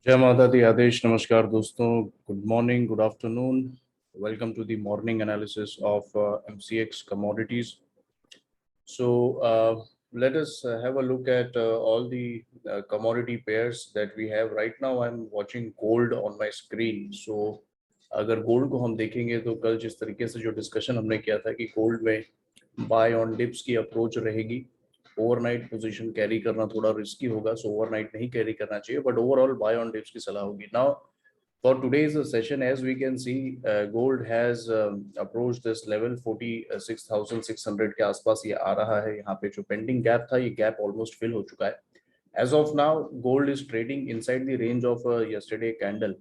जय माता दी आदेश। नमस्कार दोस्तों, good morning, good afternoon. Welcome to the morning analysis of MCX commodities. So let us have a look at all the commodity pairs that we have right now. I'm watching gold on my screen. So अगर gold को हम देखेंगे तो कल जिस तरीके से जो डिस्कशन हमने किया था कि गोल्ड में बाय ऑन डिप्स की अप्रोच रहेगी, ओवरनाइट पोजीशन कैरी करना थोड़ा रिस्की होगा, सो ओवरनाइट नहीं कैरी करना चाहिए, but overall buy on dips की सलाह होगी। Now for today's session, as we can see, gold has approach this level 46,600 के आसपास ये आ रहा है। यहाँ पे जो पेंडिंग गैप था, ये गैप ऑलमोस्ट फिल हो चुका है। As of now gold is trading inside the range of yesterday candle.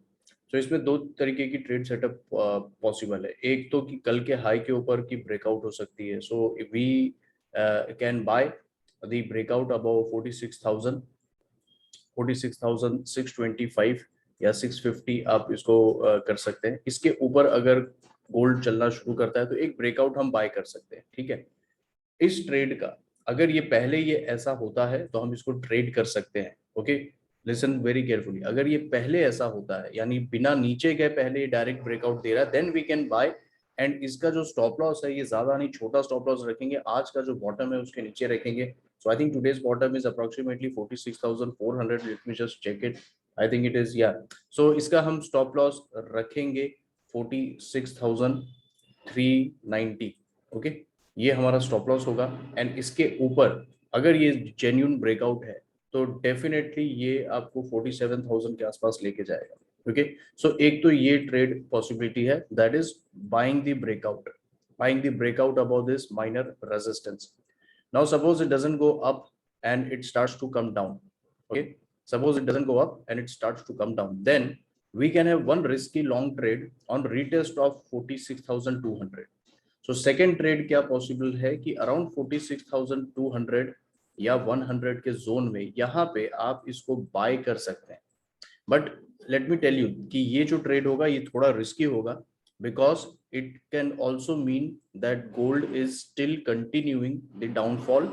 तो इसमें दो तरीके की ट्रेड सेटअप पॉसिबल है। एक तो कि कल के हाई के ऊपर की ब्रेकआउट हो सकती है, so we can buy the breakout above 46,000, 46,625 या 650 आप इसको कर सकते हैं। इसके ऊपर अगर गोल्ड चलना शुरू करता है तो एक ब्रेकआउट हम बाय कर सकते हैं, ठीक है। इस ट्रेड का अगर ये पहले ये ऐसा होता है तो हम इसको ट्रेड कर सकते हैं। Okay, listen very carefully. अगर ये पहले ऐसा होता है, यानी बिना नीचे गए पहले डायरेक्ट ब्रेकआउट दे रहा है, then we can buy. And इसका जो स्टॉप लॉस है, ये ज्यादा नहीं, छोटा स्टॉप लॉस रखेंगे। आज का जो बॉटम है उसके नीचे रखेंगे। So I think today's bottom is approximately 46,400। Let me just check it. I think it is, yeah. So इसका हम स्टॉप लॉस रखेंगे 46,390। ओके, ये हमारा स्टॉप लॉस होगा। एंड इसके ऊपर अगर ये जेन्यून ब्रेकआउट है तो डेफिनेटली ये आपको 47,000 के आसपास लेके जाएगा। ओके, सो एक तो ये ट्रेड पॉसिबिलिटी है, that is buying the breakout, buying the breakout about this minor resistance. Now suppose it doesn't go up and it starts to come down. Okay, suppose it doesn't go up and it starts to come down, then we can have one risky long trade on retest of 46,200. So second trade क्या possible है कि around 46,200 या 100 के zone में यहाँ पे आप इसको बाय कर सकते हैं। But let me tell you कि ये जो ट्रेड होगा ये थोड़ा रिस्की होगा, because it can also mean that gold is still continuing the downfall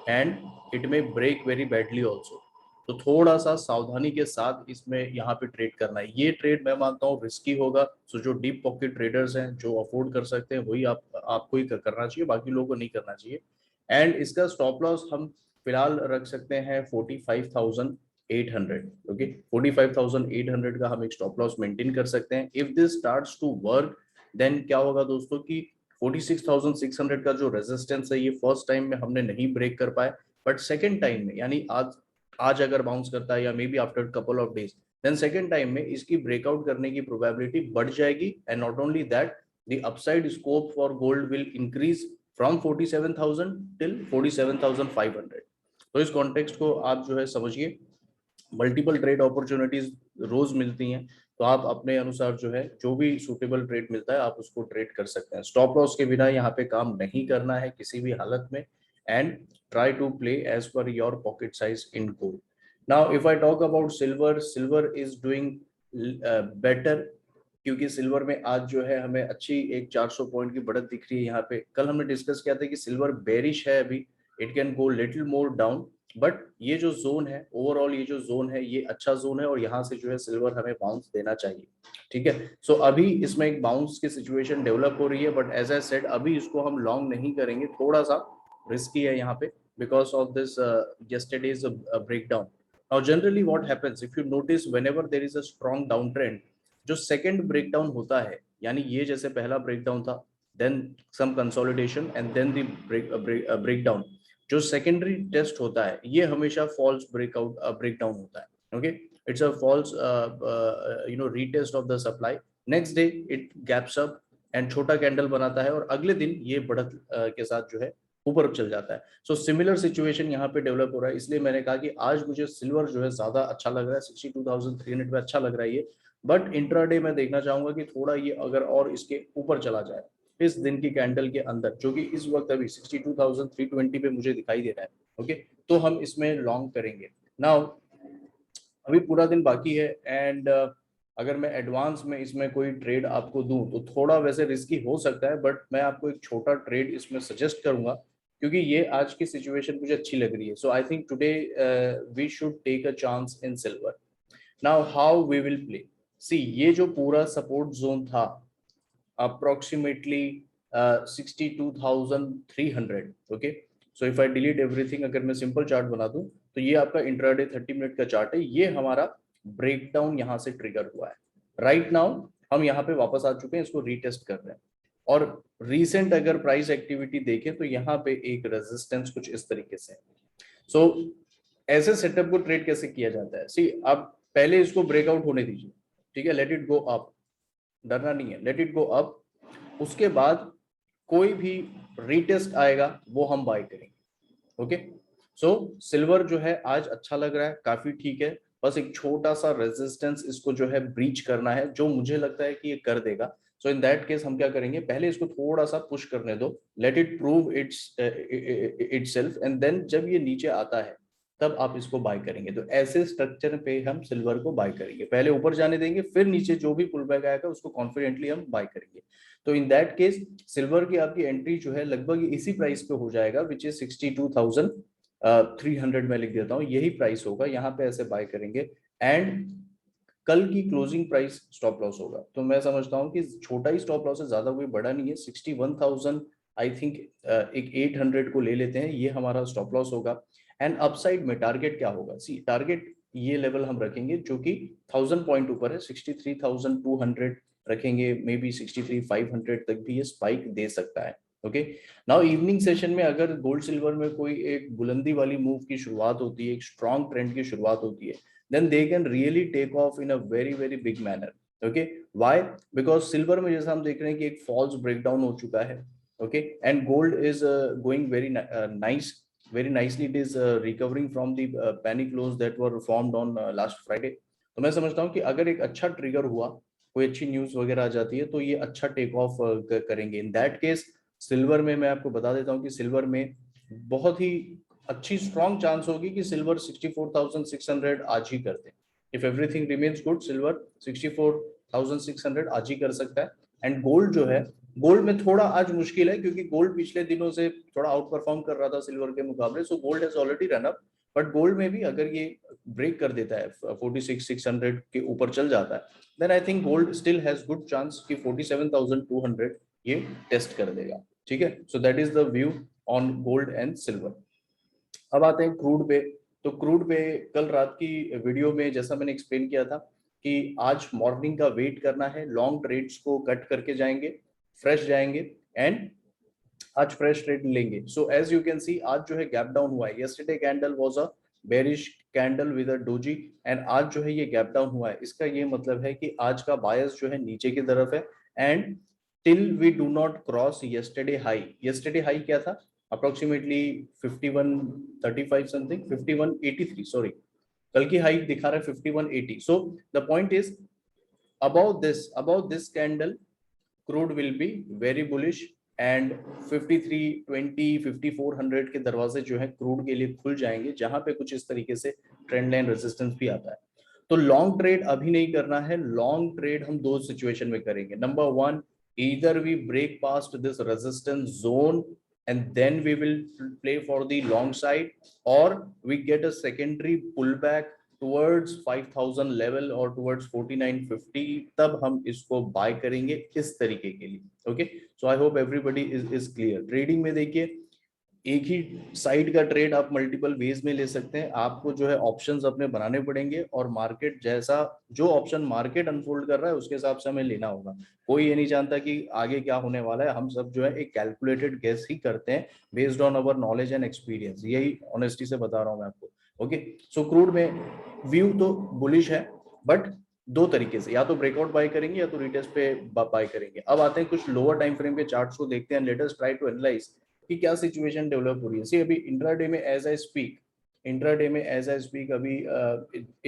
and it may break very badly also. तो थोड़ा सा सावधानी के साथ इसमें यहाँ पे ट्रेड करना है। ये ट्रेड मैं मानता हूँ रिस्की होगा। सो जो डीप पॉकेट ट्रेडर्स हैं, जो अफोर्ड कर सकते हैं, वही आपको ही करना चाहिए, बाकी लोगों को नहीं करना चाहिए। एंड इसका स्टॉप लॉस हम फिलहाल रख सकते हैं 45,800। ओके, 45,800 का हम एक स्टॉप लॉस मेंटेन कर सकते हैं। If this starts to work, then क्या होगा दोस्तों कि 46,600 का जो रेजिस्टेंस है, ये फर्स्ट टाइम में हमने नहीं ब्रेक कर पाए, बट सेकेंड टाइम में, यानी आज आज अगर बाउंस करता है या maybe after couple of days, then second time में इसकी ब्रेकआउट करने की प्रोबेबिलिटी बढ़ जाएगी। And not only that, the upside scope for gold will increase from 47,000 till 47,500। तो इस कॉन्टेक्स्ट को आप जो है समझिए। मल्टीपल ट्रेड अपॉर्चुनिटीज रोज मिलती हैं, तो आप अपने अनुसार जो है, जो भी सुटेबल ट्रेड मिलता है आप उसको ट्रेड कर सकते हैं। स्टॉप लॉस के बिना यहाँ पे काम नहीं करना है किसी भी हालत में। And try to play as per your pocket size in gold. Now if I talk about silver, silver is doing better, क्योंकि सिल्वर में आज जो है हमें अच्छी एक 400 पॉइंट की बढ़त दिख रही है। यहाँ पे कल हमने डिस्कस किया था कि सिल्वर बेरिश है अभी, it can go little more down, but ये जो जोन है, ओवरऑल ये जो जोन है, ये अच्छा जोन है और यहाँ से जो है सिल्वर हमें बाउंस देना चाहिए, ठीक है। सो अभी इसमें एक बाउंस की सिचुएशन डेवलप हो रही है, बट एज आई सेड अभी इसको हम लॉन्ग नहीं करेंगे, थोड़ा सा रिस्की है यहाँ पे, because of this yesterday's breakdown. Now generally what happens, if you notice, whenever there is a strong downtrend, जो सेकंड ब्रेकडाउन होता है, यानी ये जैसे पहला ब्रेकडाउन था, then some consolidation and then the breakdown, जो सेकेंडरी टेस्ट होता है ये हमेशा फॉल्स ब्रेकडाउन होता है। Okay, it's a false retest of the supply. Next day it gaps up and छोटा कैंडल बनाता है और अगले दिन ये बढ़त के साथ जो है ऊपर चल जाता है। सो सिमिलर सिचुएशन यहाँ पे डेवलप हो रहा है, इसलिए मैंने कहा कि आज मुझे सिल्वर जो है ज्यादा अच्छा लग रहा है, 62,300 पे अच्छा लग रहा है ये। बट इंट्राडे में देखना चाहूंगा कि थोड़ा ये अगर और इसके ऊपर चला जाए इस दिन की कैंडल के अंदर, जो कि इस वक्त अभी 62,320 पे मुझे दिखाई दे रहा है, ओके, तो हम इसमें लॉन्ग करेंगे। नाउ अभी पूरा दिन बाकी है एंड अगर मैं एडवांस में इसमें कोई ट्रेड आपको दूं तो थोड़ा वैसे रिस्की हो सकता है, बट मैं आपको एक छोटा ट्रेड इसमें सजेस्ट करूंगा, क्योंकि ये आज की सिचुएशन मुझे अच्छी लग रही है। So I think today we should take a chance in silver. Now how we will play, see ये जो पूरा सपोर्ट जोन था approximately 62,300, okay. So if I delete everything, अगर मैं सिंपल चार्ट बना दूं तो ये आपका इंट्राडे 30 मिनट का चार्ट है, ये हमारा ब्रेकडाउन यहाँ से ट्रिगर हुआ है। राइट नाउ हम यहाँ पे वापस आ चुके हैं, इसको रीटेस्ट कर रहे हैं। और रीसेंट अगर प्राइस एक्टिविटी देखें तो यहाँ पे एक रेजिस्टेंस कुछ इस तरीके से। सो ऐसे सेटअप को ट्रेड कैसे किया जाता है, सी अब पहले इसको ब्रेकआउट होने दीजिए, ठीक है, लेट इट गो अप, डरना नहीं है, लेट इट गो अप। उसके बाद कोई भी रीटेस्ट आएगा वो हम बाय करेंगे, ओके। सो सिल्वर जो है आज अच्छा लग रहा है, काफी ठीक है, बस एक छोटा सा रेजिस्टेंस इसको जो है ब्रीच करना है, जो मुझे लगता है कि ये कर देगा। सो इन दैट केस हम क्या करेंगे, पहले इसको थोड़ा सा पुश करने दो, let it prove itself, and then जब ये नीचे आता है तब आप इसको बाय करेंगे। तो ऐसे स्ट्रक्चर पे हम सिल्वर को बाय करेंगे, पहले ऊपर जाने देंगे, फिर नीचे जो भी पुल बैक आएगा उसको कॉन्फिडेंटली हम बाय करेंगे। तो इन दैट केस सिल्वर की आपकी एंट्री जो है लगभग इसी प्राइस पे हो जाएगा, विच इज 62,300 में लिख देता हूँ, यही प्राइस होगा, यहाँ पे ऐसे बाय करेंगे। एंड कल की क्लोजिंग प्राइस स्टॉप लॉस होगा, तो मैं समझता हूँ कि छोटा ही स्टॉप लॉस है, ज्यादा कोई बड़ा नहीं है, 61,000 आई थिंक, एक 800 को ले लेते हैं, ये हमारा स्टॉप लॉस होगा। एंड अपसाइड में टारगेट क्या होगा, सी टारगेट ये लेवल हम रखेंगे जो कि 1000 पॉइंट ऊपर है, 63,200 रखेंगे, मे बी 63,500 तक भी ये स्पाइक दे सकता है, ओके। नाउ इवनिंग सेशन में अगर गोल्ड सिल्वर में कोई एक बुलंदी वाली मूव की शुरुआत होती है, एक स्ट्रॉन्ग ट्रेंड की शुरुआत होती है, then they can really take off in a very very big manner, okay। why? because silver में जैसा हम देख रहे हैं कि एक false breakdown हो चुका है, okay, and gold is going very nice, very nicely, it is recovering from the panic lows that were formed on last Friday। तो मैं समझता हूँ कि अगर एक अच्छा ट्रिगर हुआ, कोई अच्छी न्यूज वगैरह आ जाती है, तो ये अच्छा टेक ऑफ करेंगे। इन दैट केस सिल्वर में मैं आपको बता देता हूँ कि सिल्वर में बहुत ही अच्छी स्ट्रॉन्ग चांस होगी कि सिल्वर 64,600 आज ही कर दे। If everything remains good, silver 64,600 आज ही कर सकता है। एंड गोल्ड जो है, गोल्ड में थोड़ा आज मुश्किल है, क्योंकि गोल्ड पिछले दिनों से थोड़ा आउट परफॉर्म कर रहा था सिल्वर के मुकाबले, so gold has already run up. But gold में भी अगर ये ब्रेक कर देता है 46,600 के ऊपर चल जाता है, then I think gold still has good chance कि 47,200 ये टेस्ट कर देगा, ठीक है। So that is the view on gold and silver. अब आते हैं क्रूड पे। तो क्रूड पे कल रात की वीडियो में जैसा मैंने एक्सप्लेन किया था कि आज मॉर्निंग का वेट करना है, लॉन्ग ट्रेड्स को कट करके जाएंगे, फ्रेश जाएंगे, एंड आज फ्रेश ट्रेड लेंगे। So as you can see आज जो है गैप डाउन हुआ है, yesterday candle was a bearish candle with a doji, and आज जो है ये गैप डाउन हुआ है, इसका ये मतलब है कि आज का बायस जो है नीचे की तरफ है। And till we do not cross yesterday high, yesterday high क्या था, अप्रोक्सीमेटली 5135 समथिंग, 5183, सॉरी, कल की हाई दिखा रहा है 5180। So the point is above this candle crude will be very bullish, and 5320 5400 के दरवाजे जो है क्रूड के लिए खुल जाएंगे, जहां पे कुछ इस तरीके से ट्रेंड लाइन रेजिस्टेंस भी आता है। तो लॉन्ग ट्रेड अभी नहीं करना है, लॉन्ग ट्रेड हम दो सिचुएशन में करेंगे। Number one, either we break past this resistance zone and then we will play for the long side, or we get a secondary pullback towards 5000 level or towards 4950, तब हम इसको bye करेंगे इस तरीके के लिए, okay. So I hope everybody is clear. Trading में देखिए, एक ही साइड का ट्रेड आप मल्टीपल वेज में ले सकते हैं, आपको जो है ऑप्शंस अपने बनाने पड़ेंगे, और मार्केट जैसा जो ऑप्शन मार्केट अनफोल्ड कर रहा है उसके हिसाब से हमें लेना होगा। कोई ये नहीं जानता कि आगे क्या होने वाला है, हम सब जो है एक कैलकुलेटेड गेस ही करते हैं based on our knowledge and experience, यही ऑनेस्टी से बता रहा हूं मैं आपको, ओके। सो क्रूड में व्यू तो बुलिश है, बट दो तरीके से, या तो ब्रेकआउट बाय करेंगे या तो रिटेस्ट पे बाय करेंगे। अब आते हैं कुछ लोअर टाइम फ्रेम के चार्ट्स को देखते हैं, let us try to analyse कि क्या सिचुएशन डेवलप हो रही है। सी अभी इंट्राडे में एज आई स्पीक, अभी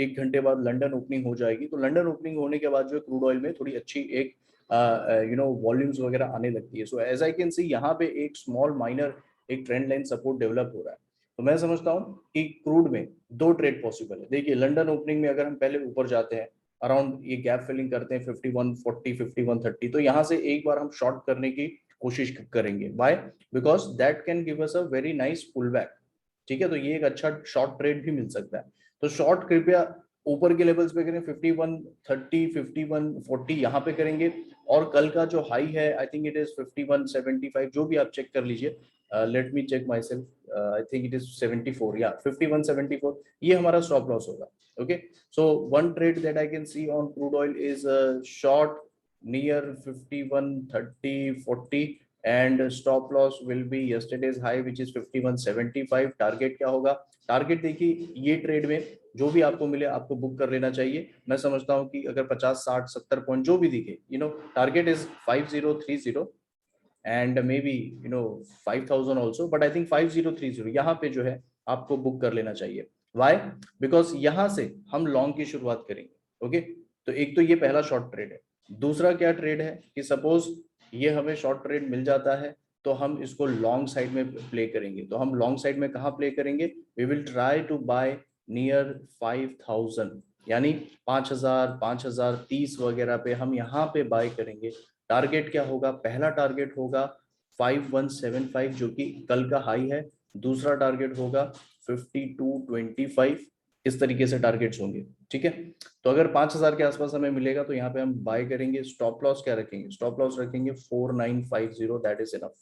1 घंटे बाद लंदन ओपनिंग हो जाएगी, तो लंदन ओपनिंग होने के बाद जो क्रूड ऑयल में थोड़ी अच्छी एक वॉल्यूम्स वगैरह आने लगती है। सो एज आई कैन सी यहाँ पे एक स्मॉल माइनर एक ट्रेंड लाइन सपोर्ट डेवलप हो रहा है। तो मैं समझता हूँ कि क्रूड में दो ट्रेड पॉसिबल है। देखिए लंदन ओपनिंग में अगर हम पहले ऊपर जाते हैं, अराउंड ये गैप फिलिंग करते हैं 5140 5130, तो यहाँ से एक बार हम शॉर्ट करने की कोशिश करेंगे। Buy, because that can give us a very nice pull back, ठीक है। तो ये एक अच्छा शॉर्ट ट्रेड भी मिल सकता है। तो शॉर्ट कृपया ऊपर के लेवल्स पे करें 5130 5140 यहाँ पे करेंगे, और कल का जो हाई है आई थिंक इट इज 5175, जो भी आप चेक कर लीजिए, let me check myself, I think it is 74 या 5174, ये हमारा स्टॉप लॉस होगा। Okay, so one trade that I can see on crude oil is short near 5130-40 and stop loss will be yesterday's high which is 5175। Target क्या होगा? Target देखिए, ये trade में जो भी आपको मिले आपको बुक कर लेना चाहिए। मैं समझता हूं कि अगर 50 60 70 पॉइंट जो भी दिखे, target is 5030 and may be 5000 also, but I think 5030 यहाँ पे जो है आपको बुक कर लेना चाहिए। वाई? बिकॉज यहाँ से हम लॉन्ग की शुरुआत करेंगे। ओके, तो एक तो ये पहला शॉर्ट ट्रेड है। दूसरा क्या ट्रेड है कि सपोज ये हमें शॉर्ट ट्रेड मिल जाता है तो हम इसको लॉन्ग साइड में प्ले करेंगे। तो हम लॉन्ग साइड में कहाँ प्ले करेंगे? We will try to buy near 5000, यानी 5000 5030 वगैरह पे हम यहाँ पे बाय करेंगे। टारगेट क्या होगा? पहला टारगेट होगा 5175 जो कि कल का हाई है। दूसरा टारगेट होगा 5225। इस तरीके से टारगेट्स होंगे। ठीक है, तो अगर 5000 के आसपास हमें मिलेगा तो यहाँ पे हम बाय करेंगे। स्टॉप लॉस क्या रखेंगे? स्टॉप लॉस रखेंगे 4950, दैट इज इनफ।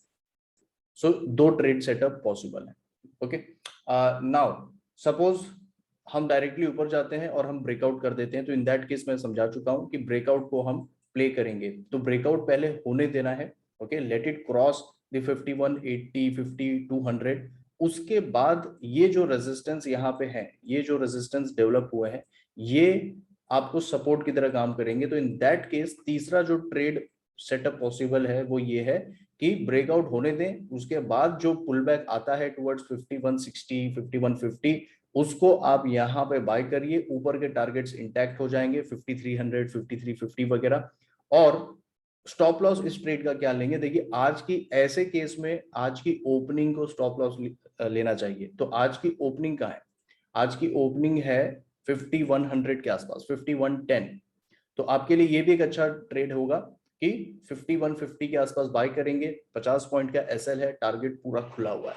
सो दो ट्रेड सेटअप पॉसिबल है। ओके, नाउ सपोज हम डायरेक्टली ऊपर जाते हैं और हम ब्रेकआउट कर देते हैं, तो इन दैट केस मैं समझा चुका हूं कि ब्रेकआउट को हम प्ले करेंगे। तो ब्रेकआउट पहले होने देना है। Okay, let it cross the 5180 5200, उसके बाद ये जो रेजिस्टेंस यहाँ पे है, ये जो रेजिस्टेंस डेवलप हुए हैं, ये आपको सपोर्ट की तरह काम करेंगे। तो इन दैट केस तीसरा जो ट्रेड सेटअप पॉसिबल है वो ये है कि ब्रेकआउट होने दें, उसके बाद जो पुल बैक आता है टुवर्ड्स 5160 5150, उसको आप यहाँ पे बाय करिए। ऊपर के टारगेट्स इंटैक्ट हो जाएंगे 5300 5350 वगैरह। और स्टॉप लॉस इस ट्रेड का क्या लेंगे? देखिए, आज की ऐसे केस में आज की ओपनिंग को स्टॉप लॉस लेना चाहिए। तो आज की ओपनिंग का है, आज की ओपनिंग है 5100 के आसपास, 5110। तो आपके लिए ये भी एक अच्छा ट्रेड होगा कि 5150 के आसपास बाय करेंगे। 50 पॉइंट का एसएल है, टारगेट पूरा खुला हुआ है।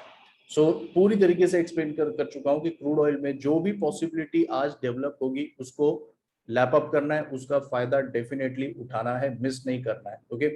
सो पूरी तरीके से एक्सप्लेन कर चुका हूं कि क्रूड ऑयल में जो भी पॉसिबिलिटी आज डेवलप होगी उसको लैप अप करना है, उसका फायदा डेफिनेटली उठाना है, मिस नहीं करना है। Okay,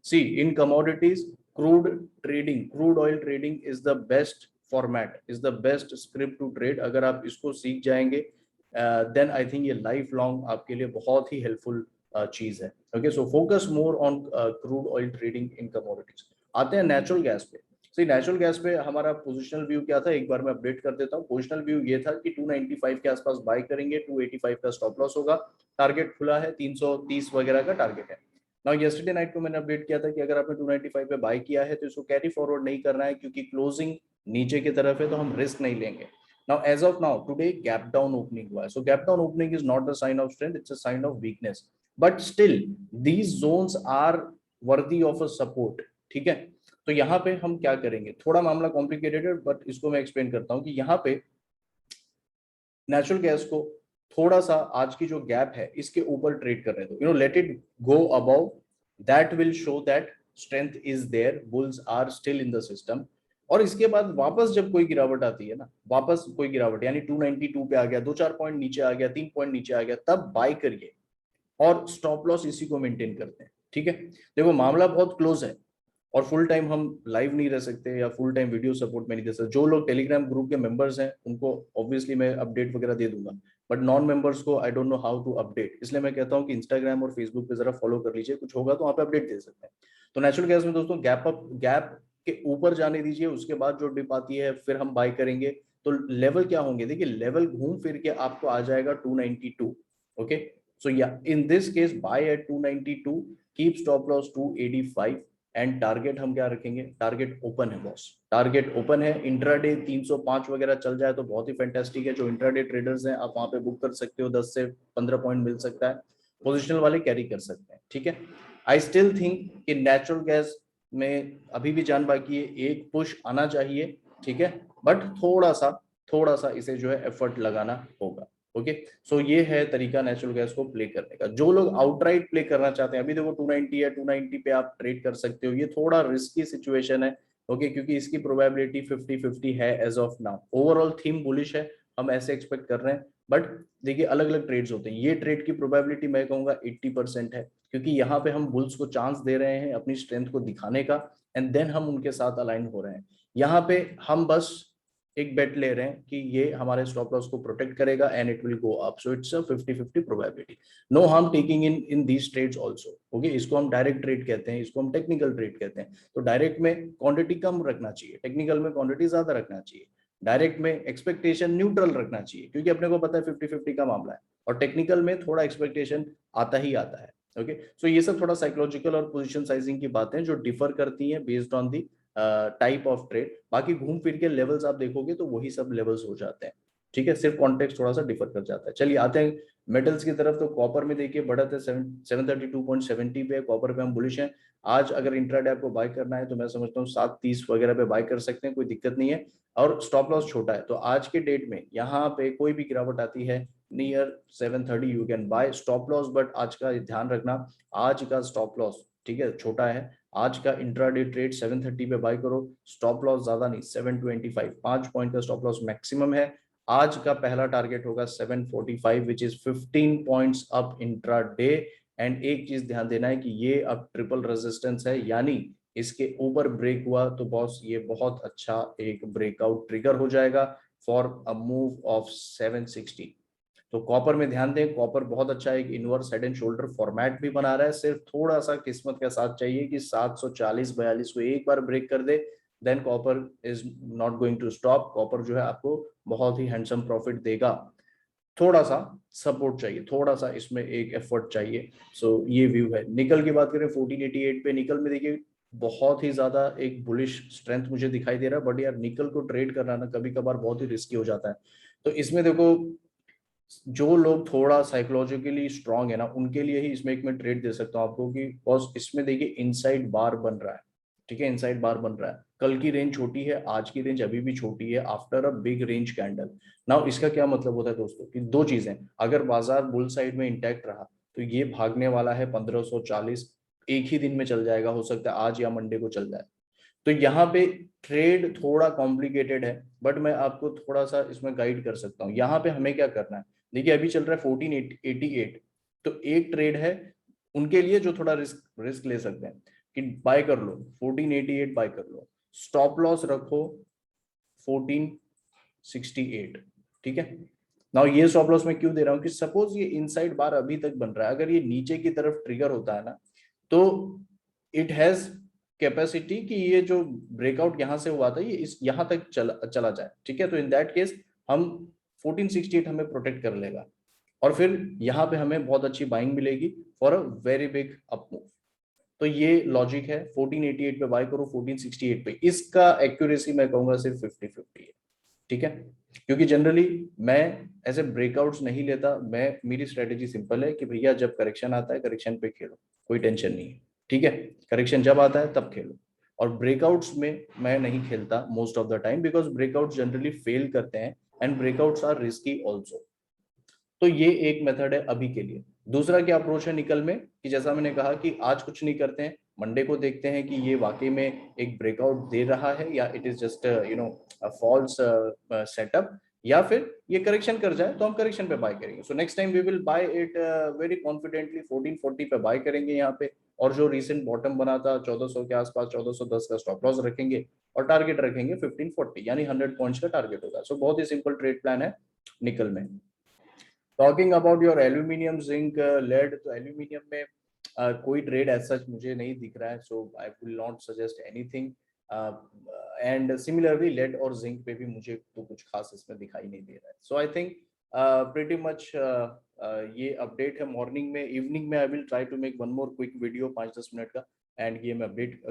see in commodities crude trading, crude oil trading is the best format, is the best script to trade. अगर आप इसको सीख जाएंगे देन आई थिंक ये लाइफ लॉन्ग आपके लिए बहुत ही हेल्पफुल चीज है। Okay, so focus more on crude oil trading in commodities. आते हैं नेचुरल गैस पे। सी नेचुरल गैस पे हमारा पोजिशनल व्यू क्या था, एक बार मैं अपडेट कर देता हूँ। पोजिशनल व्यू ये था कि 295 के आसपास बाय करेंगे, 285 का स्टॉप लॉस होगा, टारगेट खुला है, 330 वगैरह का टारगेट है। नाउ यस्टरडे नाइट को मैंने अपडेट किया था कि अगर आपने 295 पे बाय किया है तो इसको कैरी फॉरवर्ड नहीं करना है, क्योंकि क्लोजिंग नीचे की तरफ है तो हम रिस्क नहीं लेंगे। Now, as of now, today gap down opening हुआ है, so gap down opening is not the sign of strength, it's a sign of weakness. But still, these zones are worthy of a support. ठीक है, तो यहाँ पे हम क्या करेंगे? थोड़ा मामला कॉम्प्लिकेटेड है, बट इसको मैं एक्सप्लेन करता हूँ कि यहाँ पे नेचुरल गैस को थोड़ा सा आज की जो गैप है इसके ऊपर ट्रेड करने दो। Let it go above, that will show that strength is there, bulls are still in the system. और इसके बाद वापस जब कोई गिरावट आती है ना, वापस कोई गिरावट यानी 292 पे आ गया, 2-4 पॉइंट नीचे आ गया, 3 पॉइंट नीचे आ गया, तब बाय करिए और स्टॉप लॉस इसी को मेंटेन करते हैं। ठीक है, देखो मामला बहुत क्लोज है और फुल टाइम हम लाइव नहीं रह सकते या फुल टाइम वीडियो सपोर्ट में नहीं दे सकते। जो लोग टेलीग्राम ग्रुप के मेंबर्स हैं उनको ऑब्वियसली मैं अपडेट वगैरह दे दूंगा, बट नॉन मेंबर्स को I don't know how to update. इसलिए मैं कहता हूं कि इंस्टाग्राम और फेसबुक पे जरा फॉलो कर लीजिए, कुछ होगा तो वहां पे अपडेट दे सकते हैं। तो नेचुरल गैस में दोस्तों गैप के ऊपर जाने दीजिए, उसके बाद जो डिप आती है फिर हम बाय करेंगे। तो लेवल क्या होंगे? देखिए, लेवल घूम फिर के आपको आ जाएगा 292। ओके, सो या in this case buy at 292, keep stop loss 285 and target हम क्या रखेंगे? टारगेट ओपन है बॉस, टारगेट ओपन है। इंट्राडे 305 वगैरह चल जाए तो बहुत ही फैंटास्टिक है। जो इंट्राडे ट्रेडर्स हैं आप वहां पे बुक कर सकते हो, 10 से 15 पॉइंट मिल सकता है। पोजिशनल वाले कैरी कर सकते हैं। ठीक है, आई स्टिल थिंक कि नेचुरल गैस में अभी भी जान बाकी है, एक पुश आना चाहिए। ठीक है, बट थोड़ा सा इसे जो है एफर्ट लगाना होगा। ओके, सो ये है तरीका नेचुरल गैस को प्ले करने का। जो लोग आउटराइट प्ले करना चाहते हैं, अभी देखो 290 है, 290 पे आप ट्रेड कर सकते हो, ये थोड़ा रिस्की सिचुएशन है। ओके, क्योंकि इसकी प्रोबेबिलिटी 50-50 है as of now. Overall theme bullish है, हम ऐसे एक्सपेक्ट कर रहे हैं, बट देखिए अलग अलग ट्रेड्स होते हैं, ये ट्रेड की प्रोबेबिलिटी मैं कहूंगा 80% है, क्योंकि यहाँ पे हम बुल्स को चांस दे रहे हैं अपनी स्ट्रेंथ को दिखाने का, एंड देन हम उनके साथ अलाइन हो रहे हैं। यहाँ पे हम बस एक बेट ले रहे हैं कि ये हमारे स्टॉप लॉस को प्रोटेक्ट करेगा and it will go up, so it's a 50-50 probability. No harm taking in these trades also, okay. इसको हम डायरेक्ट ट्रेड कहते हैं, इसको हम टेक्निकल ट्रेड कहते हैं। तो डायरेक्ट में क्वांटिटी कम रखना चाहिए, टेक्निकल में क्वांटिटी ज्यादा रखना चाहिए। डायरेक्ट में एक्सपेक्टेशन न्यूट्रल रखना चाहिए, क्योंकि अपने को पता है 50-50 का मामला है, और टेक्निकल में थोड़ा एक्सपेक्टेशन आता ही आता है, ओके। सो ये सब थोड़ा साइकोलॉजिकल और पोजीशन साइजिंग की बातें जो डिफर करती हैं based on the type of trade. बाकी घूम फिर के लेवल्स आप देखोगे तो वही सब लेवल्स हो जाते हैं, ठीक है, सिर्फ कॉन्टेक्स्ट थोड़ा सा डिफर कर जाता है। चलिए आते हैं मेटल्स की तरफ। तो कॉपर में देखिए बढ़त है 732.70 पे, कॉपर पे हम बुलिश हैं। आज अगर इंट्राडे आपको बाय करना है तो मैं समझता हूँ 730 वगैरह पे बाय कर सकते हैं, कोई दिक्कत नहीं है, और स्टॉप लॉस छोटा है। तो आज के डेट में यहाँ पे कोई भी गिरावट आती है near 730 you can buy stop loss, but आज का ध्यान रखना, आज का स्टॉप लॉस ठीक है छोटा है। आज का इंट्राडे ट्रेड 730 पे बाय करो, स्टॉप लॉस ज्यादा नहीं 725, 5 पॉइंट का स्टॉप लॉस मैक्सिमम है। आज का पहला टारगेट होगा 745 which is 15 points up intraday. And एक चीज ध्यान देना है कि ये अब ट्रिपल रेजिस्टेंस है, यानी इसके ऊपर ब्रेक हुआ तो बॉस ये बहुत अच्छा एक ब्रेकआउट ट्रिगर हो जाएगा फॉर अ मूव ऑफ 760। तो कॉपर में ध्यान दें, कॉपर बहुत अच्छा एक inverse head and shoulder format भी बना रहा है, सिर्फ थोड़ा सा किस्मत का साथ चाहिए कि 740-42 को एक बार ब्रेक कर दे, then copper is not going to stop. Copper जो है आपको बहुत ही हैंडसम प्रॉफिट देगा, थोड़ा सा सपोर्ट चाहिए, थोड़ा सा इसमें एक एफर्ट चाहिए। सो ये व्यू है। निकल की बात करें 1488 पे, निकल में देखिए बहुत ही ज्यादा एक बुलिश स्ट्रेंथ मुझे दिखाई दे रहा है, बट यार निकल को ट्रेड करना ना कभी कभार बहुत ही रिस्की हो जाता है। तो इसमें देखो जो लोग थोड़ा साइकोलॉजिकली स्ट्रांग है ना, उनके लिए ही इसमें एक मैं ट्रेड दे सकता हूँ आपको कि बॉस इसमें देखिए इनसाइड बार बन रहा है, ठीक है, इनसाइड बार बन रहा है। कल की रेंज छोटी है, आज की रेंज अभी भी छोटी है after a big range candle. Now इसका क्या मतलब होता है दोस्तों कि दो चीजें, अगर बाजार बुल साइड में इंटैक्ट रहा तो ये भागने वाला है 1540, एक ही दिन में चल जाएगा, हो सकता है आज या मंडे को चल जाए। तो यहाँ पे ट्रेड थोड़ा कॉम्प्लिकेटेड है, बट मैं आपको थोड़ा सा इसमें गाइड कर सकता हूँ। यहाँ पे हमें क्या करना है, देखिए अभी चल रहा है 1488, तो एक ट्रेड है उनके लिए जो थोड़ा रिस्क रिस्क ले सकते हैं कि बाय कर लो 1488, बाय कर लो, स्टॉप लॉस रखो 1468, ठीक है। नाउ ये स्टॉप लॉस मैं क्यों दे रहा हूँ कि सपोज ये इनसाइड बार अभी तक बन रहा है, अगर ये नीचे की तरफ ट्रिगर होता है ना, तो इट हैज कैपेसिटी कि ये जो ब्रेकआउट यहां से हुआ था ये इस यहां तक चला जाए, ठीक है। तो इन दैट केस हम 1468 हमें प्रोटेक्ट कर लेगा, और फिर यहाँ पे हमें बहुत अच्छी बाइंग मिलेगी for a very big up move. तो ये लॉजिक है, 1488 पे बाय करो, 1468 पे, इसका एक्यूरेसी मैं कहूंगा सिर्फ 50-50 है, ठीक है। क्योंकि जनरली मैं ऐसे ब्रेकआउट्स नहीं लेता, मैं मेरी स्ट्रेटेजी सिंपल है कि भैया जब करेक्शन आता है करेक्शन पे खेलो, कोई टेंशन नहीं है, ठीक है। करेक्शन जब आता है तब खेलो, और ब्रेकआउट्स में मैं नहीं खेलता most of the time, because breakouts generally fail करते हैं and breakouts are risky also. तो ये एक मेथड है अभी के लिए। दूसरा क्या अप्रोच है निकल में कि जैसा मैंने कहा कि आज कुछ नहीं करते हैं, मंडे को देखते हैं कि ये वाकई में एक ब्रेकआउट दे रहा है या it is just false setup, या फिर ये करेक्शन कर जाए तो हम करेक्शन पे बाय करेंगे। So next time we will buy it very confidently 1440 पे बाय करेंगे यहाँ पे, और जो रिसेंट बॉटम बना था 1400 के आसपास 1410 का स्टॉप लॉस रखेंगे, और टारगेट रखेंगे 1540, यानी 100 पॉइंट्स का टारगेट होगा। सो बहुत ही सिंपल ट्रेड प्लान है निकल में। Talking about your aluminium zinc lead, तो एल्यूमिनियम में कोई ट्रेड एज सच मुझे नहीं दिख रहा है, so I will not suggest anything. And similarly lead और जिंक पे भी मुझे तो कुछ खास इसमें दिखाई नहीं दे रहा है। So I think pretty much ये अपडेट है मॉर्निंग में। इवनिंग में I will try to make one more quick video 5-10 minute का, एंड ये मैं अपडेट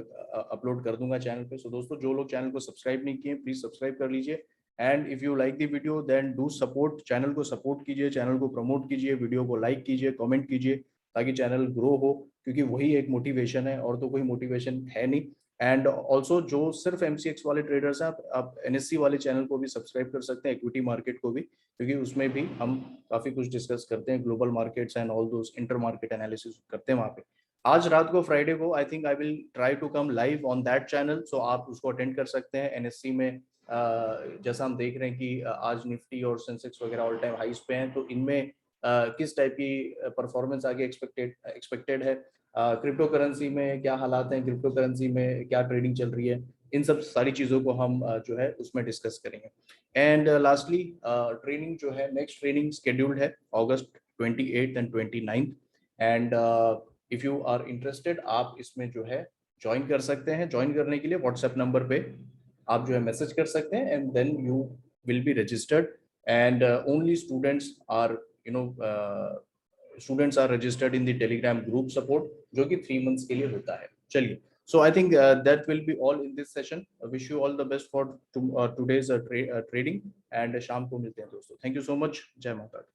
अपलोड कर दूंगा चैनल पे। सो दोस्तों जो लोग चैनल को सब्सक्राइब नहीं किए प्लीज सब्सक्राइब कर लीजिए, and if you like the video then do support, channel को सपोर्ट कीजिए, चैनल को प्रमोट कीजिए, वीडियो को लाइक कीजिए, कमेंट कीजिए, ताकि चैनल ग्रो हो, क्योंकि वही एक मोटिवेशन है, और तो कोई मोटिवेशन है नहीं। एंड ऑल्सो जो सिर्फ एमसीएक्स वाले ट्रेडर्स हैं, आप एनएससी वाले चैनल को भी सब्सक्राइब कर सकते हैं, इक्विटी मार्केट को भी, क्योंकि उसमें भी हम काफी कुछ डिस्कस करते हैं, global markets and all those inter market analysis करते हैं वहाँ पे। आज रात को फ्राइडे को I think I will try to come live on that channel, so आप उसको अटेंड कर सकते हैं। एनएससी में जैसा हम देख रहे हैं कि आज निफ्टी और सेंसेक्स वगैरह ऑल टाइम हाइस पे हैं, तो इनमें किस टाइप की परफॉर्मेंस आगे एक्सपेक्टेड है, क्रिप्टो करेंसी में क्या हालात हैं, क्रिप्टो करेंसी में क्या ट्रेडिंग चल रही है, इन सब सारी चीज़ों को हम जो है उसमें डिस्कस करेंगे। एंड लास्टली ट्रेनिंग जो है, नेक्स्ट ट्रेनिंग शेड्यूल्ड है August 28 and 29, and if you are interested आप इसमें जो है ज्वाइन कर सकते हैं। ज्वाइन करने के लिए व्हाट्सएप नंबर पे आप जो है मैसेज कर सकते हैं, and then you will be registered, and only students are students are registered in the Telegram group support, जो कि 3 मंथ्स के लिए होता है। चलिए, so I think that will be all in this session. Wish you all the best for today's trading, and शाम को मिलते हैं दोस्तों। Thank you so much. जय माता दी।